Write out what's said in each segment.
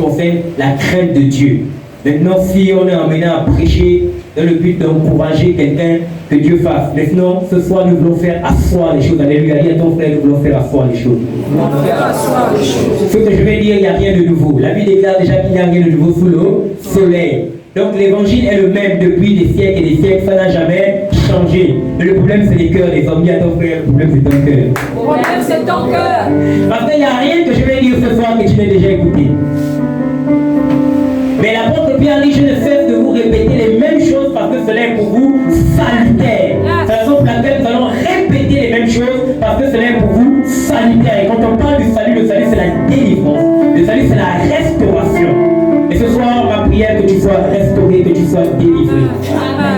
concerne la crainte de Dieu. Maintenant, si on est amené à prêcher dans le but d'encourager quelqu'un, que Dieu fasse. Maintenant, ce soir, nous voulons faire asseoir les choses. Alléluia. Dis à ton frère, nous voulons faire asseoir les choses. Ce que je vais dire, il n'y a rien de nouveau. La Bible déclare déjà qu'il n'y a rien de nouveau sous le soleil. Donc l'évangile est le même depuis des siècles et des siècles, ça n'a jamais changé. Mais le problème c'est les cœurs des hommes. Dis à ton frère, le problème c'est ton cœur. Le problème c'est ton cœur. Parce qu'il n'y a rien que je vais dire ce soir que tu n'as déjà écouté. Mais l'apôtre Pierre dit, je ne cesse de vous répéter les mêmes choses parce que cela est pour vous salutaire. C'est la raison pour laquelle nous allons répéter les mêmes choses parce que cela est pour vous salutaire. Et quand on parle du salut, le salut c'est la délivrance. Le salut c'est la restauration. Et ce soir, ma prière que tu sois restauré, que tu sois délivré.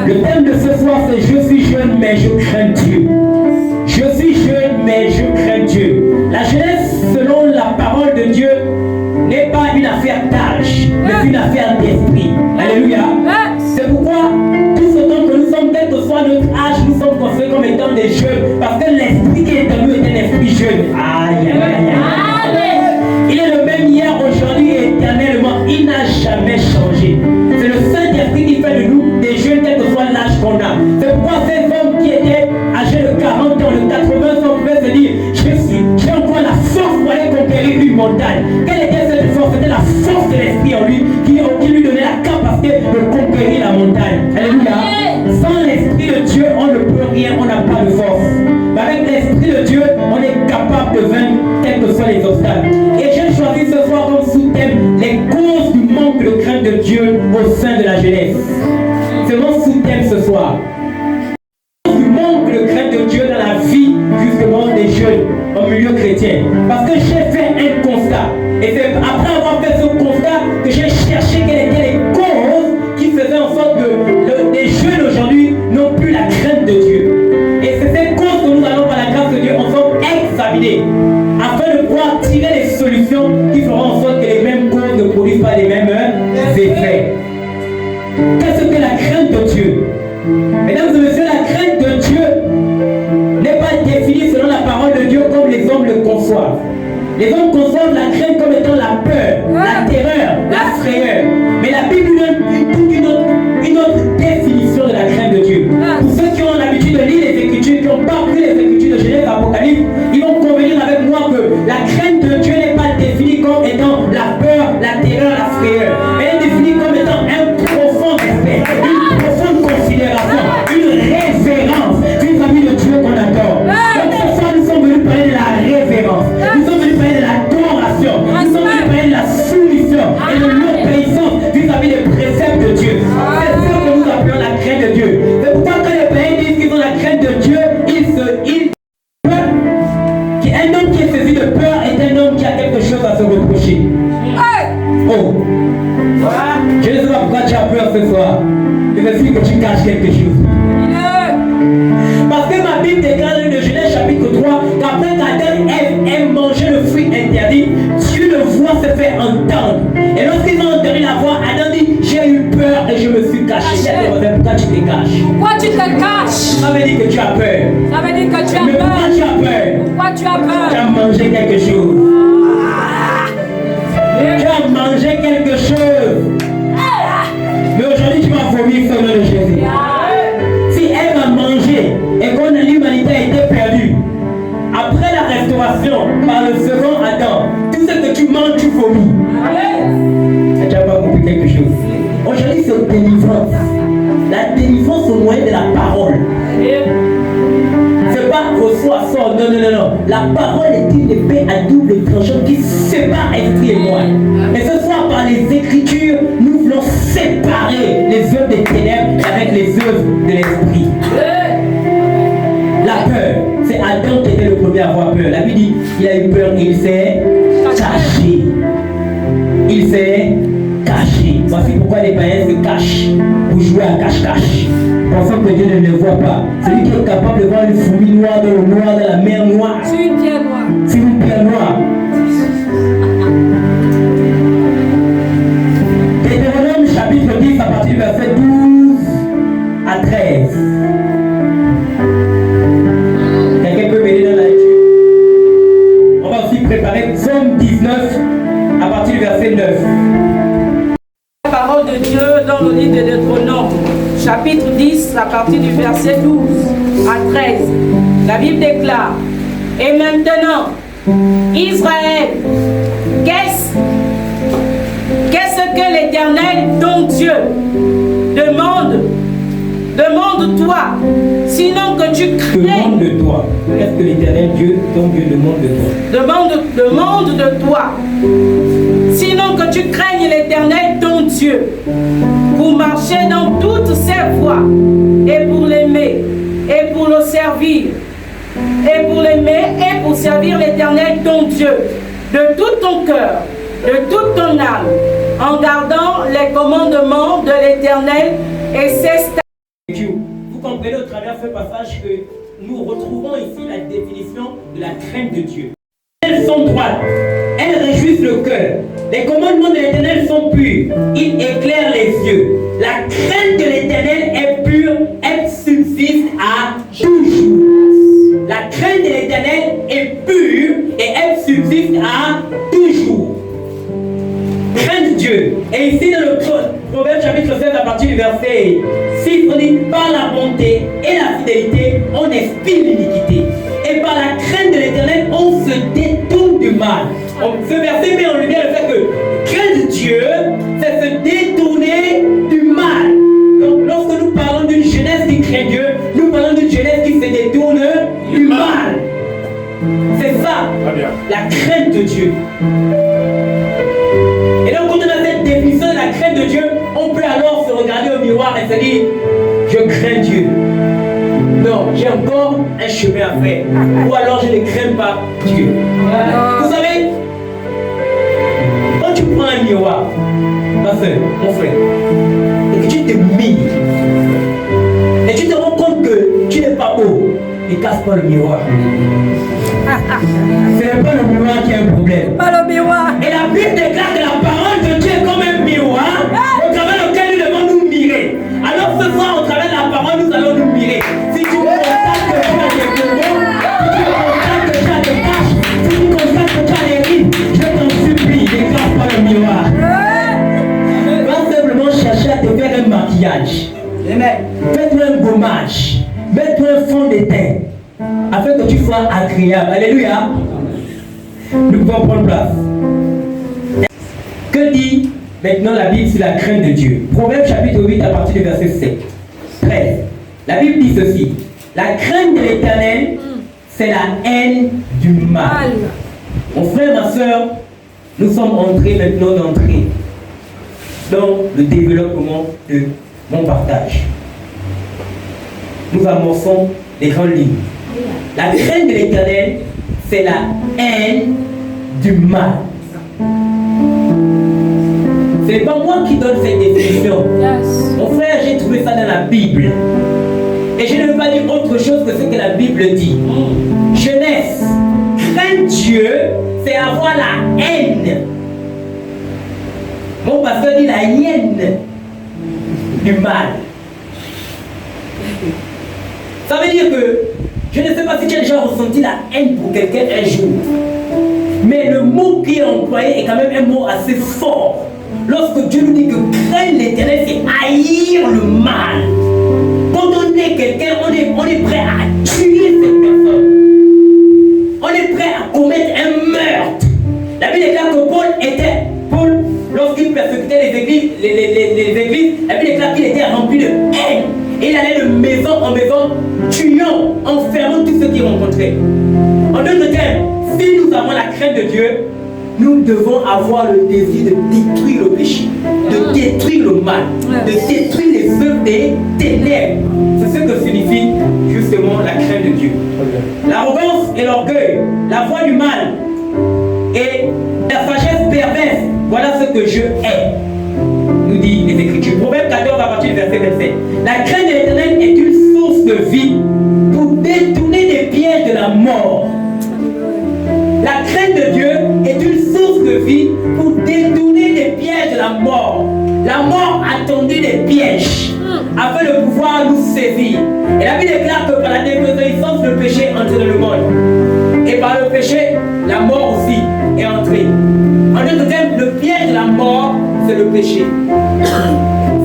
Le thème de ce soir c'est je suis jeune mais je crains Dieu. Je suis jeune mais je crains Dieu. La jeunesse selon la parole de Dieu n'est pas une affaire d'âge, mais une affaire d'esprit. Alléluia. C'est pourquoi tout ce temps que nous sommes, quel que soit notre âge, nous sommes considérés comme étant des jeunes, parce que l'esprit qui est en nous est un esprit jeune. Aïe, aïe, aïe, aïe. Il est le même hier, aujourd'hui et éternellement. Il n'a jamais changé. C'est le Saint-Esprit qui fait de nous des jeunes, quel que soit l'âge qu'on a. C'est pourquoi ces hommes qui étaient âgés de 40 ans, de 80 ans, pouvaient se dire, j'ai encore la force pour aller conquérir une montagne. Quelle était cette force? C'était la force de l'esprit en lui qui lui donnait la capacité de conquérir la montagne. Alléluia. Sans l'esprit de Dieu, on ne peut rien, on n'a pas de force. Mais avec l'esprit de Dieu, on est capable de vaincre quels que soient les obstacles. Et j'ai choisi ce soir comme sous-thème les causes du manque de crainte de Dieu au sein de la jeunesse. C'est mon sous-thème ce soir. Du manque de crainte de Dieu dans la vie justement des jeunes au milieu chrétien. Parce que j'ai fait un constat. Et c'est après avoir fait ce constat que j'ai cherché quelles étaient les causes qui faisaient en sorte que les jeunes aujourd'hui n'ont plus la crainte de Dieu. Et c'est ces causes que nous allons par la grâce de Dieu ensemble examiner afin de pouvoir tirer les solutions qui feront en sorte que les mêmes causes ne produisent pas les mêmes effets. Qu'est-ce que la crainte de Dieu? Mesdames et messieurs, la crainte de Dieu n'est pas définie selon la parole de Dieu comme les hommes le conçoivent. Les hommes conçoivent la crainte comme étant la peur, la terreur, la frayeur. Mais la Bible donne une autre définition de la crainte de Dieu. Pour ceux qui ont l'habitude de lire les Écritures, qui ont parcouru les Écritures de Genèse et Apocalypse, ils vont convenir avec moi que la crainte de Dieu n'est pas définie comme étant la peur, la terreur, la frayeur. Mais elle est définie comme étant un profond respect, une profonde considération, une révérence vis-à-vis de Dieu qu'on adore. Donc ce soir, nous sommes venus parler de la révérence. Nous sommes venus parler de l'adoration. Nous sommes venus parler de la soumission et de l'obéissance vis-à-vis des préceptes de Dieu. C'est ce que nous appelons la crainte de Dieu. C'est pourquoi quand les païens disent qu'ils ont la crainte de Dieu, un homme qui est saisi de peur est un homme qui a quelque chose à se reprocher. Oh! Je ne sais pas pourquoi tu as peur ce soir. Je me suis que tu caches quelque chose. Parce que ma Bible déclare dans le Genèse chapitre 3 qu'après qu'Adam et Ève aient mangé le fruit interdit, Dieu le voit se faire entendre. Et lorsqu'ils ont entendu la voix, Adam dit, j'ai eu peur et je me suis caché. Pourquoi tu te caches? Pourquoi tu te caches? Ça veut dire que tu as peur. Ça veut dire que tu as Mais peur. pourquoi tu as peur? Pourquoi tu as peur? Tu as mangé quelque chose. Tu as mangé quelque chose. Mais aujourd'hui tu vas vomir sur le nom de Jésus. Si elle a mangé et que l'humanité a été perdue, après la restauration par le second Adam, tout ce que tu manges, tu vomis. Tu n'as pas compris quelque chose. Aujourd'hui c'est délivrance. La délivrance au moyen de la parole. C'est pas reçois, sort, non. La parole est une épée à double tranchant qui sépare esprit et moi. Et ce soir, par les Écritures, nous voulons séparer les œuvres des ténèbres avec les œuvres de l'esprit. La peur, c'est Adam qui était le premier à avoir peur. La Bible dit qu'il a eu peur et il s'est caché. Il s'est caché. Voici pourquoi les païens se cachent pour jouer à cache-cache. Pensant que Dieu ne le voit pas. Celui qui est capable de voir une fourmi noire dans le noir, dans la mer noire. C'est une pierre noire. C'est une pierre noire. Deutéronome chapitre 10 à partir du verset 12 à 13. Quelqu'un peut m'aider dans la lecture? On va aussi préparer Psaume 19 à partir du verset 9. à partir du verset 12 à 13. La Bible déclare, et maintenant, Israël, qu'est-ce que l'Éternel, ton Dieu, demande-toi, sinon que tu crains. Demande de toi. Qu'est-ce que l'Éternel Dieu, ton Dieu, demande de toi? Demande de toi, sinon que tu craignes l'Éternel, ton Dieu, pour marcher dans toutes ses voies, et pour l'aimer, et pour le servir, et pour l'aimer, et pour servir l'Éternel, ton Dieu, de tout ton cœur, de toute ton âme, en gardant les commandements de l'Éternel et ses statuts. Vous comprenez au travers ce passage que nous retrouvons ici la définition de la crainte de Dieu. Elles sont droites, elles réjouissent le cœur. Les commandements de l'Éternel sont purs, ils éclairent les yeux. La crainte de l'Éternel est pure, elle subsiste à toujours. La crainte de l'Éternel est pure et elle subsiste à toujours. Crainte Dieu. Et ici dans le Proverbe chapitre 7 à partir du verset 6, on dit par la bonté et la fidélité, on expie l'iniquité. Et par la crainte de l'Éternel, on se détourne du mal. Ce verset met en lumière le fait que craindre Dieu, c'est se détourner du mal. Donc lorsque nous parlons d'une jeunesse qui craint Dieu, nous parlons d'une jeunesse qui se détourne du mal. C'est ça, la crainte de Dieu. Et donc quand on a cette définition de la crainte de Dieu, on peut alors se regarder au miroir et se dire, je crains Dieu. Non, j'ai encore un chemin à faire. Ou alors je ne crains pas Dieu. Vous savez, quand tu prends un miroir, ma soeur, mon frère, et que tu te mires, et tu te rends compte que tu n'es pas beau, ne casse pas le miroir. Ce n'est pas le miroir qui a un problème. Pas le miroir. Et la Bible déclare que la parole de Dieu est comme un miroir au travers lequel nous devons nous mirer. Alors ce soir, au travers de la parole, nous allons nous mirer. Si tu constates que tu as des démons, si tu constates que tu as des taches, si tu constates que tu as des rides, je t'en supplie, ne casse pas le miroir. Va simplement chercher à te faire un maquillage. Fais-toi un gommage. Mets-toi un fond de teint afin que tu sois agréable. Alléluia. Nous pouvons prendre place. Que dit maintenant la Bible sur la crainte de Dieu? Proverbe chapitre 8 à partir du verset 7. 13. La Bible dit ceci. La crainte de l'Éternel, c'est la haine du mal. Mon frère, ma soeur, nous sommes entrés maintenant dans le développement de mon partage. Nous amorçons les grandes lignes. La crainte de l'Éternel, c'est la haine du mal. Ce n'est pas moi qui donne cette définition. Mon frère, j'ai trouvé ça dans la Bible. Et je ne veux pas dire autre chose que ce que la Bible dit. Jeunesse, craindre Dieu, c'est avoir la haine. Mon pasteur dit la hyène du mal. Ça veut dire que, je ne sais pas si tu as déjà ressenti la haine pour quelqu'un un jour, mais le mot qui est employé est quand même un mot assez fort. Lorsque Dieu nous dit que craindre l'Éternel, c'est haïr le mal. Quand on est quelqu'un, on est prêt à tuer cette personne. On est prêt à commettre un meurtre. La Bible déclare que Paul, lorsqu'il persécutait les églises, la Bible déclare qu'il était rempli de haine. Et il allait de maison en maison, tuant, enfermant tous ceux qu'il rencontrait. En d'autres termes, si nous avons la crainte de Dieu, nous devons avoir le désir de détruire le péché, de détruire le mal, de détruire les œuvres des ténèbres. C'est ce que signifie justement la crainte de Dieu. L'arrogance et l'orgueil, la voie du mal et la sagesse perverse, voilà ce que je hais, nous dit les Écritures. Proverbe 14 à partir du verset 27. La crainte de l'Éternel est une source de vie pour détourner des pièges de la mort. La crainte de Dieu est une source de vie pour détourner des pièges de la mort. La mort a tendu des pièges afin de pouvoir nous saisir. Et la Bible déclare que par la désobéissance, le péché est entré dans le monde. Et par le péché, la mort aussi est entrée. En d'autres termes, le piège de la mort, c'est le péché.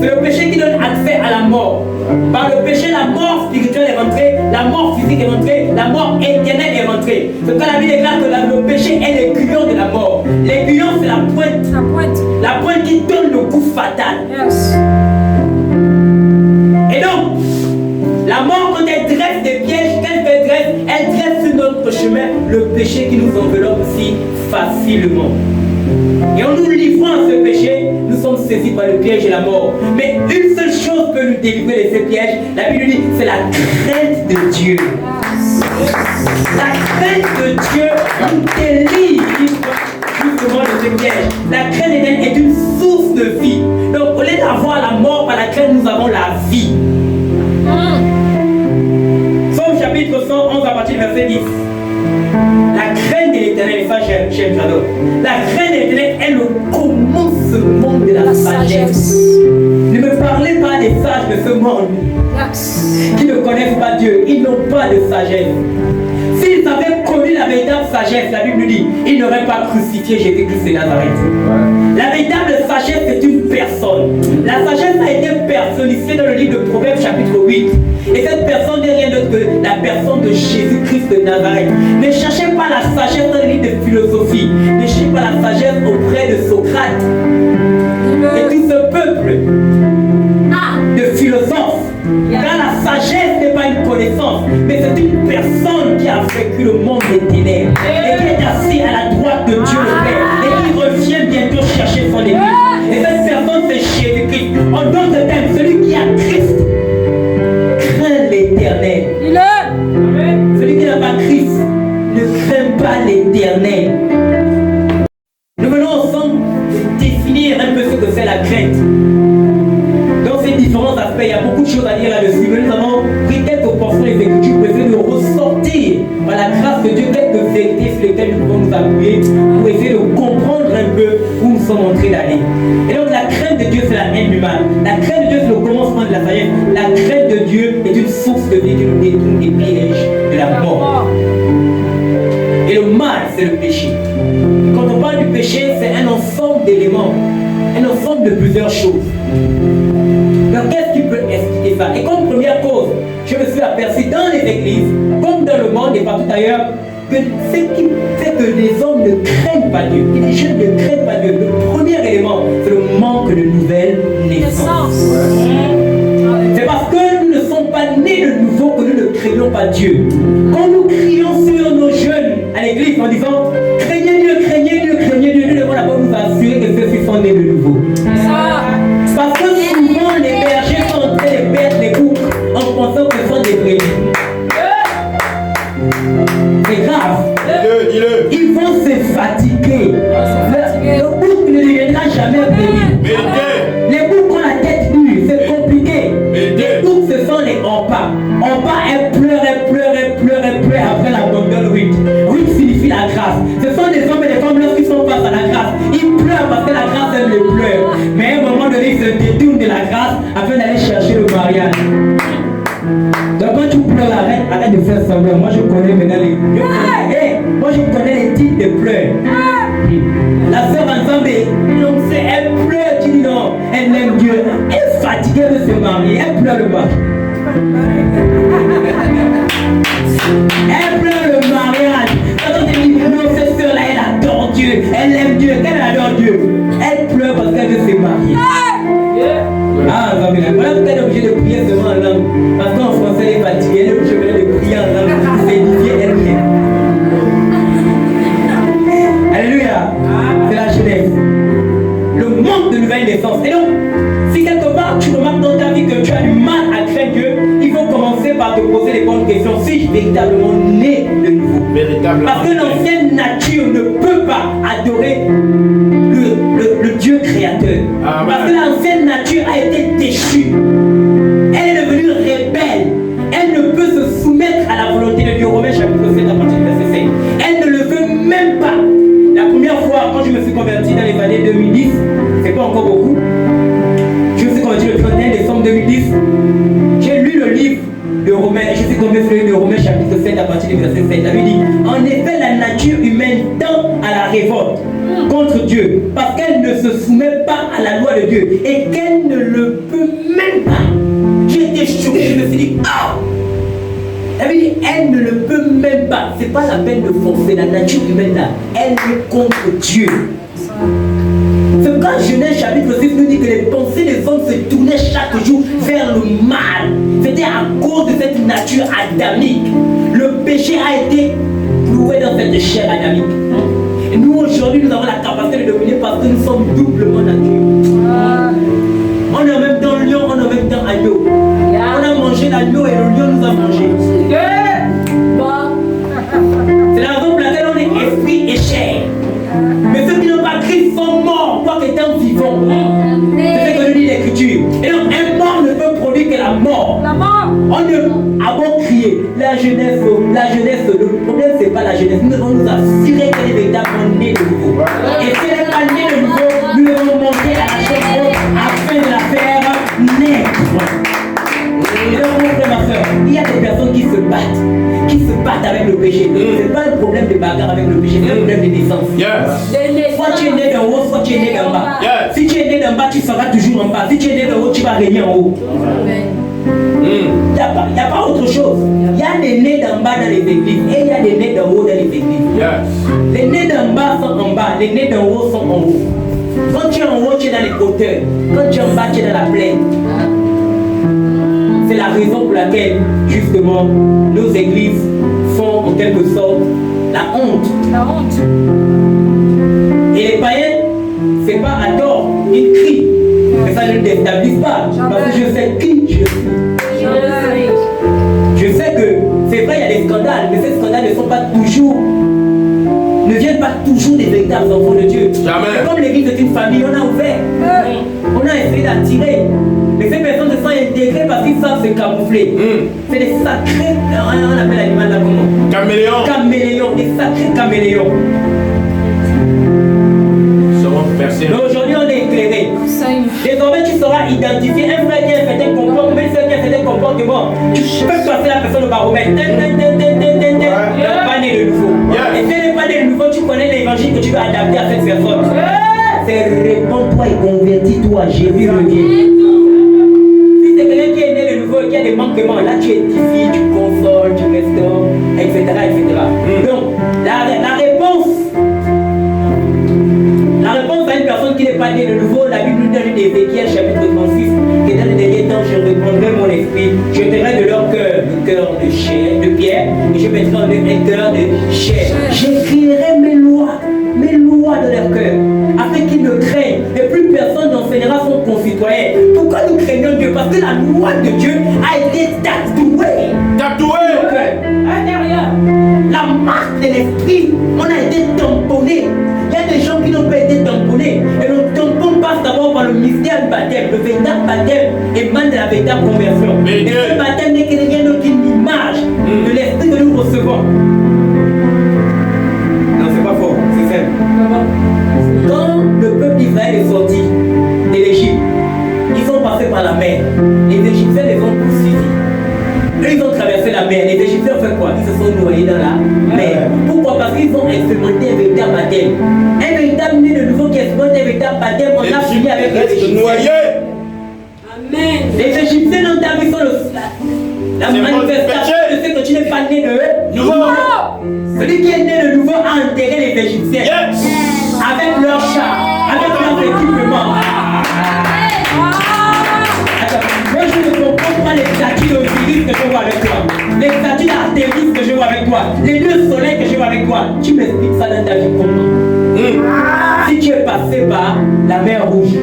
C'est le péché qui donne accès à la mort. Par le péché, la mort spirituelle est rentrée, la mort physique est rentrée, la mort éternelle est rentrée. C'est quand la Bible déclare que le péché est l'aiguillon de la mort. L'aiguillon, c'est la pointe. La pointe qui donne le coup fatal. Yes. Et donc, la mort, quand elle dresse des pièges, elle dresse sur notre chemin le péché qui nous enveloppe si facilement. Et en nous livrant à ce péché, nous sommes saisis par le piège et la mort. Mais une seule chose peut nous délivrer de ces pièges, la Bible dit, c'est la crainte de Dieu. La crainte de Dieu nous délivre justement de ces pièges. La crainte d'Éden est une source de vie. Donc au lieu d'avoir la mort par la crainte, nous avons la vie. Psaume chapitre 111 à partir du verset 10. La crainte de l'Éternel, et ça j'adore. La crainte de l'Éternel est le commencement de la sagesse. Ne me parlez pas des sages de ce monde qui ne connaissent pas Dieu. Ils n'ont pas de sagesse. S'ils avaient connu la véritable sagesse, la Bible nous dit, ils n'auraient pas crucifié Jésus-Christ de Nazareth. La véritable sagesse, c'est une personne. La sagesse a été personnifiée dans le livre de Proverbes chapitre 8. Et cette personne n'est rien d'autre que la personne de Jésus-Christ de Nazareth. Ne cherchez pas la sagesse dans le livre de philosophie. Ne cherchez pas la sagesse auprès de Socrate. Et tout ce peuple de philosophes. Car la sagesse n'est pas une connaissance, mais c'est une personne qui a vécu le monde des ténèbres et qui est assis à la droite de Dieu le Père et qui revient bientôt chercher son église. Et cette personne, c'est Jésus-Christ. En d'autres termes, celui qui a Christ craint l'Éternel. Celui qui n'a pas Christ ne craint pas l'Éternel. Nous venons ensemble définir un peu ce que c'est la crainte. Différents aspects, il y a beaucoup de choses à dire là-dessus, mais nous avons pris quelques portions des Écritures pour essayer de ressortir par la grâce de Dieu quelques vérités sur lesquelles nous pouvons nous appuyer pour essayer de comprendre un peu où nous sommes en train d'aller. Et donc la crainte de Dieu, c'est la haine du mal. La crainte de Dieu, c'est le commencement de la sagesse. La crainte de Dieu est une source de vie qui nous détourne des pièges de la mort. Et le mal, c'est le péché. Quand on parle du péché, c'est un ensemble d'éléments, un ensemble de plusieurs choses. Donc qu'est-ce qui peut expliquer ça? Et comme première cause, je me suis aperçu dans les églises, comme dans le monde et partout ailleurs, que ce qui fait que les hommes ne craignent pas Dieu, que les jeunes ne craignent pas Dieu, le premier élément, c'est le manque de nouvelles naissances. C'est parce que nous ne sommes pas nés de nouveau que nous ne craignons pas Dieu. Quand nous crions sur nos jeunes à l'église en disant craignez Dieu, craignez Dieu, craignez Dieu, nous devons d'abord nous assurer que ceux-ci sont nés de nouveau. Parce que souvent les bergers sont en train de perdre les boucs en pensant que ce sont des brebis. C'est grave. Ils vont se fatiguer. Le bouc ne deviendra jamais brebis. Les boucs ont la tête nue, c'est compliqué. Les boucs, ce sont les empas. Empas, elle pleure après l'abandon de Ruth. Ruth signifie la grâce. Ce sont des hommes et des femmes lorsqu'ils sont face à la grâce. Ils pleurent parce que la grâce, elle les pleure. Mais à un moment donné, ils se détournent de la grâce afin d'aller chercher le mariage. Donc quand tu pleures, arrête de faire semblant. Moi je connais maintenant moi je connais les types de pleurs. La sœur ensemble, elle pleure, tu dis non, elle aime Dieu. Elle est fatiguée de se marier, elle pleure le mariage. Elle pleure le mariage. Quand on te dit non, cette sœur-là, elle adore Dieu, elle aime Dieu, elle adore Dieu. Elle pleure parce qu'elle veut se marier. Ah, non, mais voilà pourquoi elle est obligée de prier seulement en langue. Parce qu'en français, elle est fatiguée, elle est obligée de prier en langue. C'est Dieu, elle vient. Alléluia. C'est la jeunesse. Le manque de nouvelles naissances. Et donc, si quelque part tu remarques dans ta vie que tu as du mal à craindre Dieu, il faut commencer par te poser les bonnes questions. Suis-je véritablement né de nouveau? Parce que l'ancienne nature ne peut pas adorer le Dieu créateur. Amen. Parce que l'ancienne nature a été déchue. Elle est devenue rebelle. Elle ne peut se soumettre à la volonté de Dieu. Romains chapitre 7 à partir du verset 5. Elle ne le veut même pas. La première fois, quand je me suis converti dans les années 2010, c'est pas encore beaucoup. Je me suis converti le 31 décembre 2010. J'ai lu le livre de Romains. Je suis tombé sur le livre de Romains chapitre 7 à partir du verset 7. Ça veut dire, en effet, la nature humaine tend à la révolte contre Dieu, parce qu'elle ne se soumet pas à la loi de Dieu et qu'elle ne le peut même pas. J'ai été choqué. Je me suis dit, ah! Elle ne le peut même pas. C'est pas la peine de forcer la nature humaine là. Elle est contre Dieu. C'est quand Genèse chapitre 6 nous dit que les pensées des hommes se tournaient chaque jour vers le mal. C'était à cause de cette nature adamique. Le péché a été cloué dans cette chair adamique. Et nous aujourd'hui nous avons la capacité de dominer parce que nous sommes doublement nature. On est en même temps lion, on est en même temps agneau. On a mangé l'agneau et le lion nous a mangé. C'est la raison pour laquelle on est esprit et chair. Mais ceux qui n'ont pas Christ sont morts, quoique étant vivants. C'est ce que nous dit l'Écriture. Et donc un mort ne peut produire que la mort. On ne a beau crier la jeunesse, le problème c'est pas la jeunesse. Nous devons nous assurer qu'elle est véritablement née de nouveau. Et si elle n'est pas née de nouveau, nous devons monter à la chose afin de la faire naître. Et donc mon frère, ma soeur, il y a des personnes qui se battent avec le péché. Ce n'est pas un problème de bagarre avec le péché, c'est un problème de naissance. Soit tu es né d'en haut, soit tu es né d'en bas. Si tu es né d'en bas, tu seras toujours en bas. Si tu es né d'en haut, tu vas régner en haut. Il n'y a pas autre chose. Il y a des nés d'en bas dans les églises et il y a des nés d'en haut dans les églises. Les nés d'en bas sont en bas, les nés d'en haut sont en haut. Quand tu es en haut, tu es dans les hauteurs. Quand tu es en bas, tu es dans la plaine. C'est la raison pour laquelle, justement, nos églises font en quelque sorte la honte. Et les païens, c'est pas à tort, ils crient. Mais ça ne déstabilise pas. Parce que je sais qui je suis. Je sais que c'est vrai, il y a des scandales, mais ces scandales ne viennent pas toujours des véritables enfants de Dieu. Jamais. Comme l'église est une famille, on a ouvert. On a essayé d'attirer. Mais ces personnes se sont intégrées parce qu'ils savent se camoufler. C'est des sacrés, on appelle l'animal là comment? Caméléons, des sacrés caméléons. Mais aujourd'hui on est éclairé. Désormais tu sauras identifier un frère qui a un certain comportement, une soeur qui a un certain comportement. Tu peux passer la personne au baromètre. Elle n'est pas née de nouveau. Et si elle n'est pas née de nouveau, tu connais l'évangile que tu vas adapter à cette personne. C'est réponds-toi et convertis-toi. Jésus revient. Si c'est quelqu'un qui est né de nouveau et qui a des manquements, là tu édifies, tu consoles, tu restaures, etc. Donc la réponse à une personne qui n'est pas née de nouveau, la Bible nous donne d'Ézéchiel chapitre 36, que dans les derniers temps je répondrai mon esprit, je ferai de leur cœur le cœur de chair, de pierre, et je mettrai en eux un cœur de chair. J'écrirai mes lois dans leur cœur, afin qu'ils me craignent, et plus personne n'enseignera son concitoyen. Pourquoi nous craignons Dieu? Parce que la loi de Dieu a été tatouée dans le cœur, intérieur. La marque de l'esprit, on a été tamponné. Il y a des gens qui n'ont pas été tamponnés. Et le tampon passe d'abord par le mystère du baptême. Le véritable baptême émane de la véritable conversion. Et ce baptême n'est rien d'autre qu'une image de l'esprit que nous recevons. Non, c'est pas fort, c'est simple. Quand le peuple d'Israël est sorti de l'Égypte, ils sont passés par la mer. Les Égyptiens les ont poursuivis. Eux, ils ont traversé la mer. Les Égyptiens ont fait quoi? Ils se sont noyés dans la mer. Pourquoi? Parce qu'ils ont expérimenté un véritable baptême. Un véritable né de nouveau qui expérimente un véritable baptême, on a fini avec les Égyptiens. Amen. Les Égyptiens n'ont pas vu la manifestation de ce que tu n'es pas né de nouveau. Celui qui est né de nouveau a enterré les Égyptiens. Avec leur char, avec leur équipement. Moi je ne comprends pas les statues d'Osiris que je vois avec toi, les statues d'Artémis que je vois avec toi, les deux soleils que je vois avec toi. Tu m'expliques ça dans ta vie comment? Si tu es passé par la mer Rouge,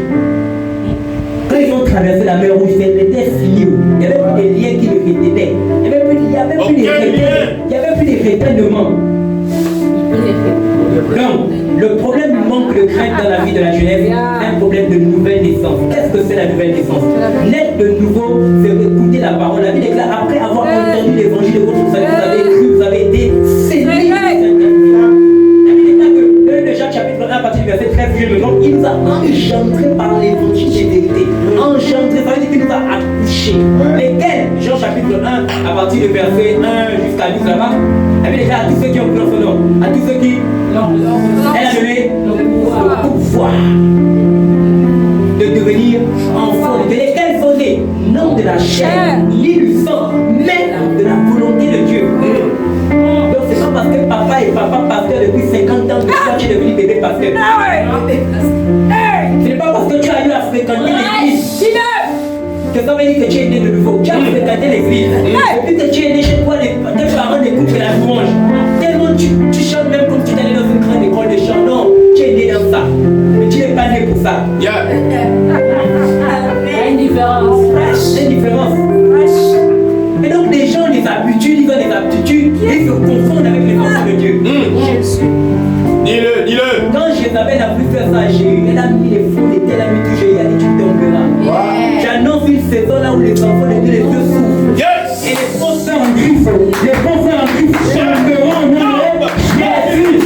quand ils ont traversé la mer Rouge, c'était fini. Il n'y avait plus de liens qui le retenaient. Il n'y avait plus de rétainements. Donc, le problème du manque de crainte dans la vie de la jeunesse, c'est un problème de nouvelle naissance. Qu'est-ce que c'est la nouvelle naissance? Naître de nouveau, c'est écouter la parole. La Bible déclare, après avoir entendu l'évangile de votre salut, vous avez cru, vous avez été scellés. La Bible déclare que dans Jacques chapitre 1, à partir du verset 13, je me demande, il nous a engendrés par l'évangile des vérités. Engendrés, ça veut dire qu'il nous a accouchés. Lesquels? Jean chapitre 1, à partir du verset 1 jusqu'à 12 là-bas. La Bible déclare à tous ceux qui ont cru en son nom, à tous ceux qui elle a donné le pouvoir de devenir enfants, de lesquels sont nés, non de la la chair, ni du sang, mais de la volonté de Dieu. Donc c'est pas parce que papa est papa pasteur depuis 50 ans que toi tu es devenu bébé pasteur. Ce n'est pas parce que tu as eu à fréquenter l'église que ça veut dire que tu es né de nouveau. Tu as fréquenté l'église. Depuis que tu es né chez toi, tes parents n'écoutent que la louange. Tellement tu chantes même comme tu es allé dans une grande école de chant. Non, tu es né dans ça. Mais tu n'es pas né pour ça. Il y a une différence. C'est une différence. Et donc les gens ont des habitudes, ils ont des aptitudes, ils se confondent avec les enfants de Dieu. Dis-le, dis-le. Quand Jézabel n'a plus fait ça, elle a mis les fous, elle a mis tout, il a dit tu tomberas. J'annonce une saison là où les enfants de Dieu, les yeux s'ouvrent. Yes. Et les penseurs en griffe, tomberont en nom de Jésus.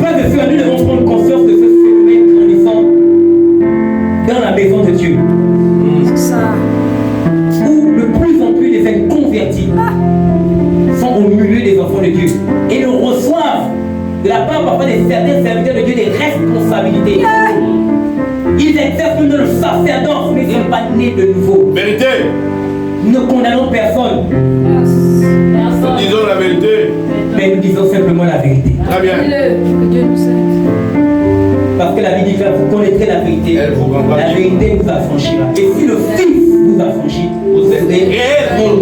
Frères et sœurs, nous devons prendre conscience de ce phénomène grandissant dans la maison de Dieu. Où de plus en plus les inconvertis sont au milieu des enfants de Dieu et nous reçoivent de la part parfois des certains serviteurs de Dieu des responsabilités. Ils exercent même dans le sacerdoce, mais ils ne sont pas nés de nouveau. Vérité. Nous ne condamnons personne. Nous disons la vérité. Mais nous disons simplement la vérité. Très bien. Parce que la Bible dit que vous connaîtrez la vérité. Elle vous rendra La libre. vérité vous affranchira. Et si le Fils vous affranchit, vous serez réellement